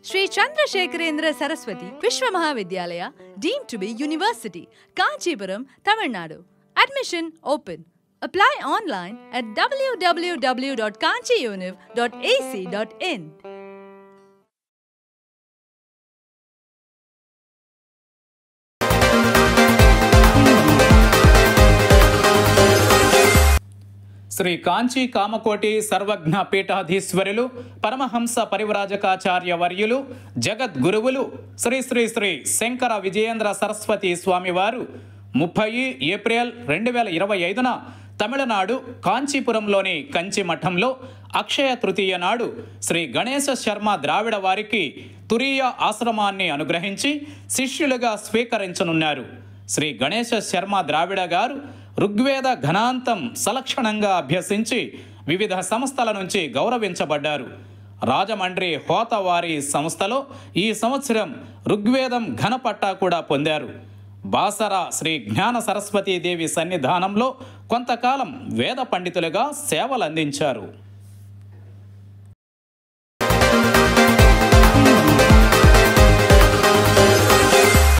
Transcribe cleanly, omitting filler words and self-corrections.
Sri Chandrasekharendra Saraswati Vishwa Mahavidyalaya, deemed to be University, Kanchipuram, Tamil Nadu. Admission open. Apply online at www.kanchiuniv.ac.in. Shri Kanchi Kamakoti సర్వజ్ఞ పీఠాధీశ్వరులు పరమహంస పరివ్రాజకాచార్య వర్యులు జగద్గురువులు శ్రీ శ్రీ శ్రీ శంకర విజయేంద్ర సరస్వతి స్వామివారు 30 April 2025న Tamil Nadu కాంచీపురంలోని Kanchi మఠంలో అక్షయ తృతీయ నాడు శ్రీ గణేశ శర్మ ద్రావిడ వారికి తురీయ ఆశ్రమాన్ని అనుగ్రహించి శిష్యులుగా స్వీకరించనున్నారు. శ్రీ గణేశ శర్మ ద్రావిడ గారు ఋగ్వేద ఘనాంతం సలక్షణంగా అభ్యసించి వివిధ సంస్థల నుంచి గౌరవించబడ్డారు. రాజమండ్రి హోతవారి సంస్థలో ఈ సంవత్సరం ఋగ్వేదం ఘనపట్టా కూడా పొందారు. బాసర శ్రీ జ్ఞాన సరస్వతీదేవి సన్నిధానంలో కొంతకాలం వేద పండితులుగా సేవలందించారు.